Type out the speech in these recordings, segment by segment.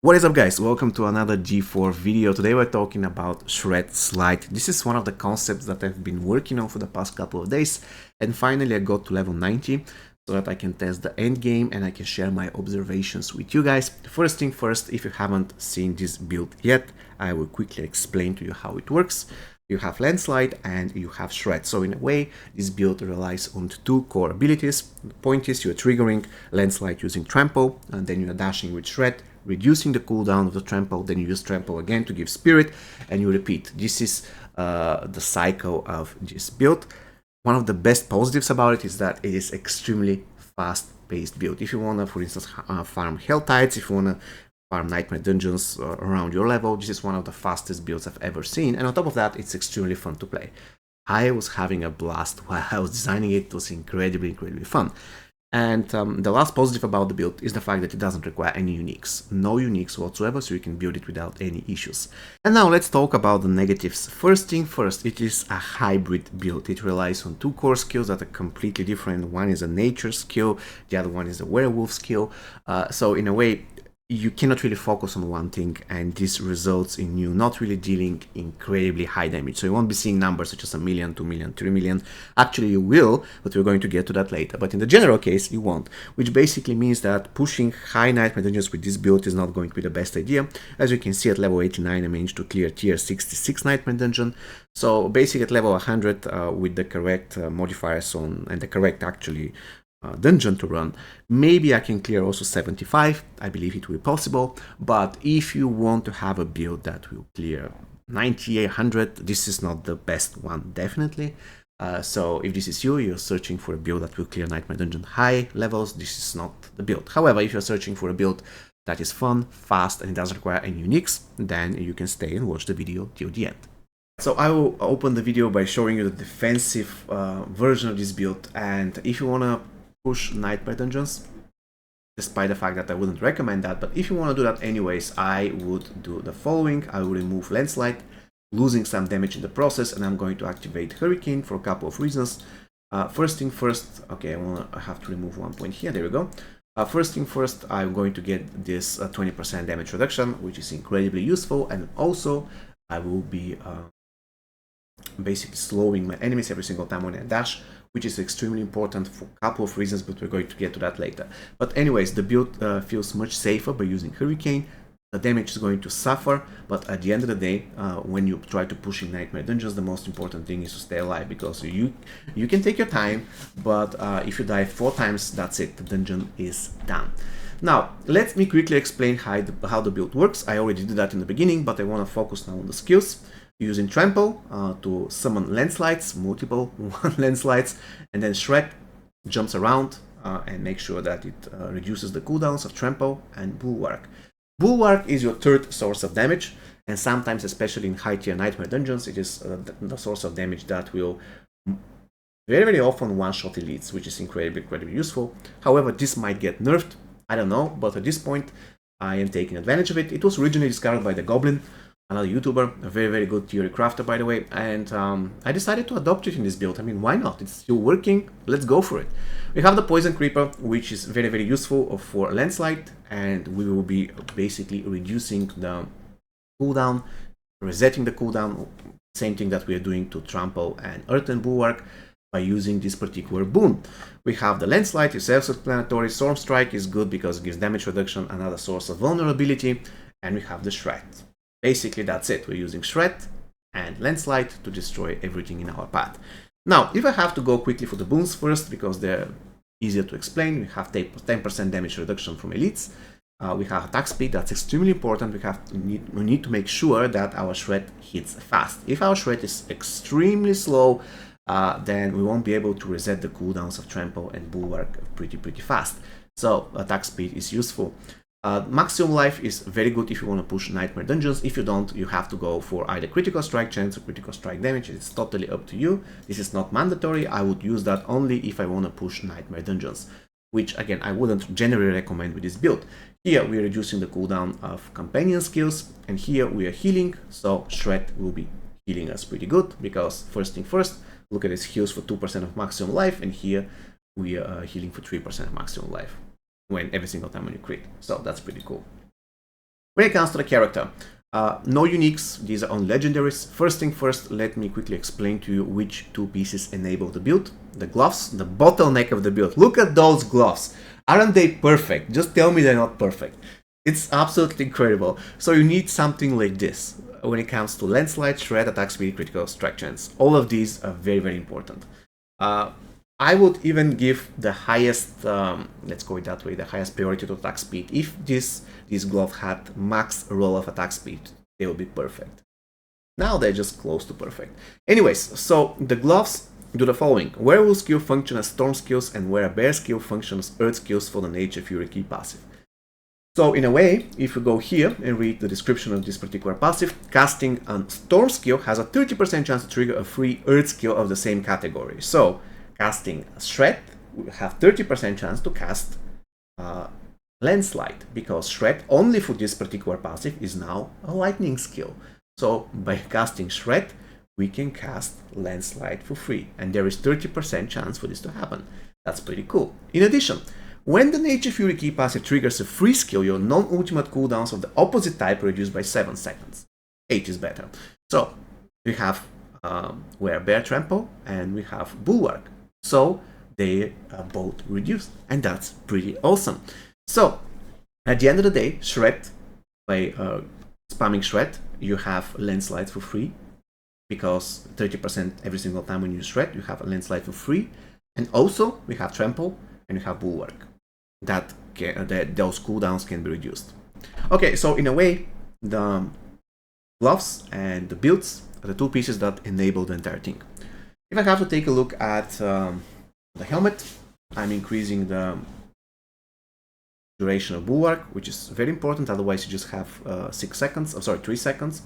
What is up, guys? Welcome to another G4 video. Today we're talking about Shred Slide. This is one of the concepts that I've been working on for the past couple of days, and finally I got to level 90 so that I can test the end game and I can share my observations with you guys. First thing first, if you haven't seen this build yet, I will quickly explain to you how it works. You have Landslide and you have Shred. So in a way, this build relies on two core abilities. The point is you're triggering Landslide using Trample, and then you're dashing with Shred, reducing the cooldown of the Trample, then you use Trample again to give Spirit, and you repeat. This is the cycle of this build. One of the best positives about it is that it is extremely fast-paced build. If you want to, for instance, farm Hell Tides, if you want to farm Nightmare Dungeons around your level, this is one of the fastest builds I've ever seen, and on top of that, it's extremely fun to play. I was having a blast while I was designing it. It was incredibly fun. And the last positive about the build is the fact that it doesn't require any uniques. No uniques whatsoever, so you can build it without any issues. And now let's talk about the negatives. First thing first, it is a hybrid build. It relies on two core skills that are completely different. One is a nature skill, the other one is a werewolf skill. So in a way, you cannot really focus on one thing, and this results in you not really dealing incredibly high damage. So you won't be seeing numbers such as 1 million, 2 million, 3 million. Actually you will, but we're going to get to that later. But in the general case, you won't, which basically means that pushing high Nightmare Dungeons with this build is not going to be the best idea. As you can see, at level 89 I managed to clear tier 66 Nightmare Dungeon. So basically at level 100 with the correct modifiers on and the correct actually dungeon to run, maybe I can clear also 75. I believe it will be possible, but if you want to have a build that will clear 90, 100, this is not the best one, definitely. So if this is you, you're searching for a build that will clear Nightmare Dungeon high levels, this is not the build. However, if you're searching for a build that is fun, fast, and it doesn't require any uniques, then you can stay and watch the video till the end. So I will open the video by showing you the defensive version of this build, and if you want to push Nightmare Dungeons, despite the fact that I wouldn't recommend that, but if you want to do that anyways, I would do the following. I will remove Landslide, losing some damage in the process, and I'm going to activate Hurricane for a couple of reasons. First thing first, okay, I have to remove 1 point here, there we go. First thing first, I'm going to get this 20% damage reduction, which is incredibly useful, and also I will be basically slowing my enemies every single time when I dash, which is extremely important for a couple of reasons, but we're going to get to that later. But anyways, the build feels much safer by using Hurricane. The damage is going to suffer, but at the end of the day, when you try to push in Nightmare Dungeons, the most important thing is to stay alive, because you can take your time, but if you die 4 times, that's it, the dungeon is done. Now, let me quickly explain how the build works. I already did that in the beginning, but I want to focus now on the skills. Using Trample to summon Landslides, multiple Landslides, and then Shred jumps around and makes sure that it reduces the cooldowns of Trample and Bulwark. Bulwark is your third source of damage, and sometimes, especially in high tier Nightmare Dungeons, it is the source of damage that will very often one-shot elites, which is incredibly useful. However, this might get nerfed, I don't know, but at this point I am taking advantage of it. It was originally discovered by the Goblin, another YouTuber, a very good theory crafter, by the way, and I decided to adopt it in this build. I mean, why not? It's still working, let's go for it. We have the Poison Creeper, which is very useful for Landslide, and we will be basically reducing the cooldown, resetting the cooldown, same thing that we are doing to Trample and Earth and Bulwark by using this particular boon. We have the Landslide, it's self-explanatory. Storm Strike is good because it gives damage reduction, another source of vulnerability, and we have the Shred. Basically, that's it. We're using Shred and Landslide to destroy everything in our path. Now, if I have to go quickly for the boons first, because they're easier to explain, we have 10% damage reduction from elites. We have attack speed, that's extremely important. We need to make sure that our Shred hits fast. If our Shred is extremely slow, then we won't be able to reset the cooldowns of Trample and Bulwark pretty fast. So attack speed is useful. Maximum life is very good if you want to push Nightmare Dungeons. If you don't, you have to go for either critical strike chance or critical strike damage. It's totally up to you. This is not mandatory. I would use that only if I want to push Nightmare Dungeons, which again I wouldn't generally recommend with this build. Here we are reducing the cooldown of companion skills, and here we are healing, so Shred will be healing us pretty good, because first thing first, look at this, heals for 2% of maximum life, and here we are healing for 3% of maximum life when every single time when you crit. So that's pretty cool. When it comes to the character, no uniques, these are only legendaries. First thing first, let me quickly explain to you which two pieces enable the build. The gloves, the bottleneck of the build. Look at those gloves. Aren't they perfect? Just tell me they're not perfect. It's absolutely incredible. So you need something like this when it comes to landslide, shred, attack speed, critical strike chance. All of these are very, very important. I would even give the highest, let's go it that way, the highest priority to attack speed. If this glove had max roll of attack speed, they would be perfect. Now they're just close to perfect. Anyways, so the gloves do the following. Werewolf skill function as storm skills, and where a bear skill functions as earth skills for the nature fury key passive. So in a way, if you go here and read the description of this particular passive, casting a storm skill has a 30% chance to trigger a free earth skill of the same category. So casting a shred, we have 30% chance to cast landslide, because shred only for this particular passive is now a lightning skill. So by casting shred, we can cast landslide for free, and there is 30% chance for this to happen. That's pretty cool. In addition, when the Nature Fury key passive triggers a free skill, your non-ultimate cooldowns of the opposite type are reduced by 7 seconds. 8 is better. So we have Wear Bear Trample and we have Bulwark. So they are both reduced, and that's pretty awesome. So at the end of the day, Shred, by spamming Shred, you have landslide for free, because 30% every single time when you use Shred, you have a landslide for free. And also we have Trample and we have Bulwark. That those cooldowns can be reduced. Okay, so in a way, the gloves and the builds are the two pieces that enable the entire thing. If I have to take a look at the helmet, I'm increasing the duration of Bulwark, which is very important, otherwise you just have 3 seconds.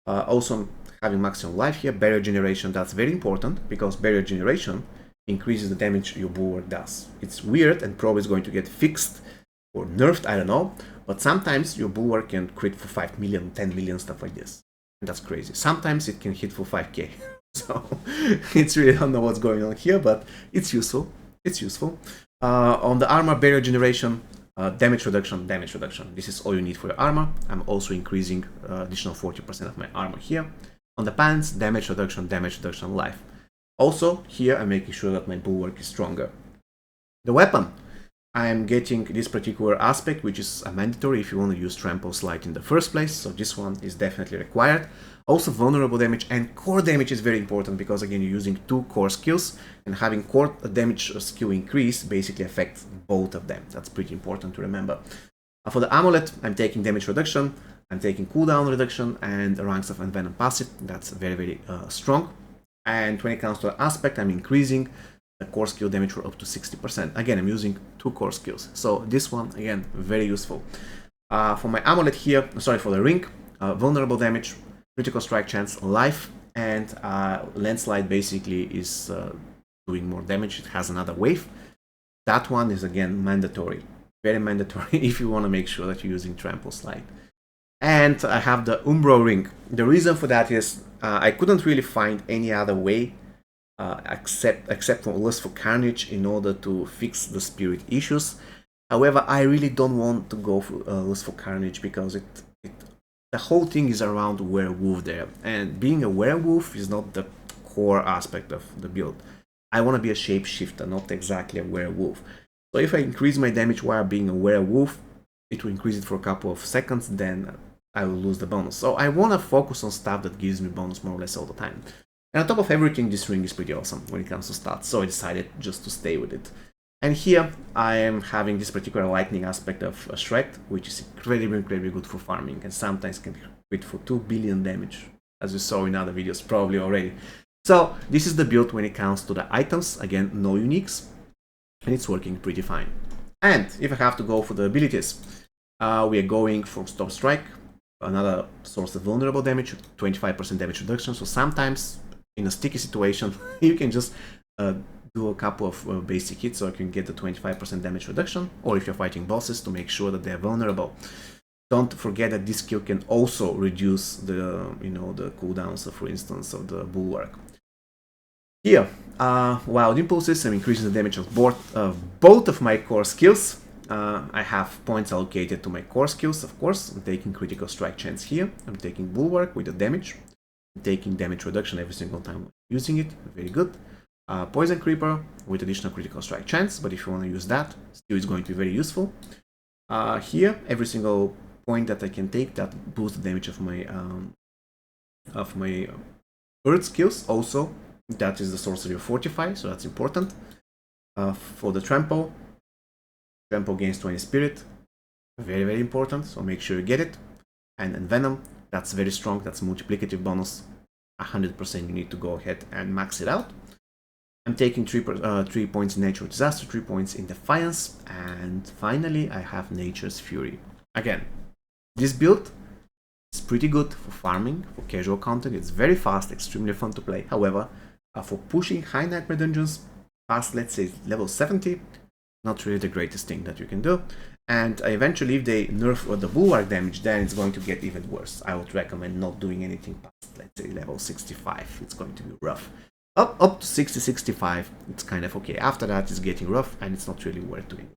Also having maximum life here. Barrier generation, that's very important, because barrier generation increases the damage your Bulwark does. It's weird and probably is going to get fixed or nerfed, I don't know, but sometimes your Bulwark can crit for 5 million, 10 million, stuff like this. And that's crazy. Sometimes it can hit for 5k. So it's really, I don't know what's going on here, but it's useful. It's useful. On the armor, barrier generation, damage reduction, damage reduction. This is all you need for your armor. I'm also increasing additional 40% of my armor here. On the pants, damage reduction, life. Also, here I'm making sure that my Bulwark is stronger. The weapon, I'm getting this particular aspect, which is a mandatory if you want to use Trample Slide in the first place, so this one is definitely required. Also, vulnerable damage and core damage is very important, because again, you're using 2 core skills, and having core damage skill increase basically affects both of them. That's pretty important to remember. For the amulet, I'm taking damage reduction, I'm taking cooldown reduction, and ranks of Envenom passive. That's very, very strong. And when it comes to aspect, I'm increasing the core skill damage for up to 60%. Again, I'm using 2 core skills. So this one, again, very useful. For my amulet here, for the ring, vulnerable damage, critical strike chance, life, and landslide basically is doing more damage. It has another wave. That one is, again, mandatory. Very mandatory if you want to make sure that you're using Trample Slide. And I have the Umbro ring. The reason for that is I couldn't really find any other way except for Lust for Carnage in order to fix the spirit issues. However, I really don't want to go for Lust for Carnage, because the whole thing is around werewolf there, and being a werewolf is not the core aspect of the build. I want to be a shapeshifter, not exactly a werewolf. So if I increase my damage while being a werewolf, it will increase it for a couple of seconds, then I will lose the bonus. So I want to focus on stuff that gives me bonus more or less all the time. And on top of everything, this ring is pretty awesome when it comes to stats, so I decided just to stay with it. And here I am having this particular lightning aspect of a Shred, which is incredibly, incredibly good for farming, and sometimes can crit for 2 billion damage, as you saw in other videos probably already. So this is the build when it comes to the items. Again, no uniques, and it's working pretty fine. And if I have to go for the abilities, we are going from Stop Strike, another source of vulnerable damage, 25% damage reduction. So sometimes in a sticky situation, you can just do a couple of basic hits so you can get the 25% damage reduction, or if you're fighting bosses, to make sure that they're vulnerable. Don't forget that this skill can also reduce the the cooldowns, for instance, of the Bulwark. Here, Wild Impulses, I'm increasing the damage of both of my core skills. I have points allocated to my core skills, of course. I'm taking critical strike chance here. I'm taking bulwark with the damage. I'm taking damage reduction every single time I'm using it. Very good. Poison creeper with additional critical strike chance, but if you want to use that, still is going to be very useful. Here, every single point that I can take that boosts the damage of my bird skills. Also, that is the sorcery of Fortify, so that's important. For the trample gains 20 spirit, very important, so make sure you get it. And venom, that's very strong, that's multiplicative bonus, 100% you need to go ahead and max it out. I'm taking 3 points in Natural Disaster, 3 points in Defiance, and finally I have Nature's Fury. Again, this build is pretty good for farming, for casual content. It's very fast, extremely fun to play. However, for pushing high nightmare dungeons past, let's say, level 70, not really the greatest thing that you can do. And eventually, if they nerf the bulwark damage, then it's going to get even worse. I would recommend not doing anything past, let's say, level 65. It's going to be rough. Up to 60-65, it's kind of okay. After that, it's getting rough, and it's not really worth doing.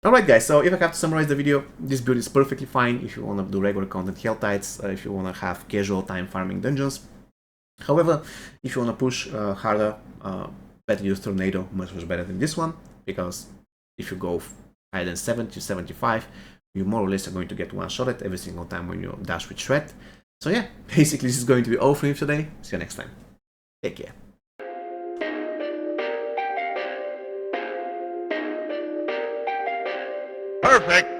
Alright guys, so if I have to summarize the video, this build is perfectly fine if you want to do regular content Hell Tides, if you want to have casual time farming dungeons. However, if you want to push harder, better use Tornado, much better than this one, because if you go higher than 70-75, you more or less are going to get one-shotted every single time when you dash with Shred. So yeah, basically this is going to be all for me today. See you next time. Take care. Perfect.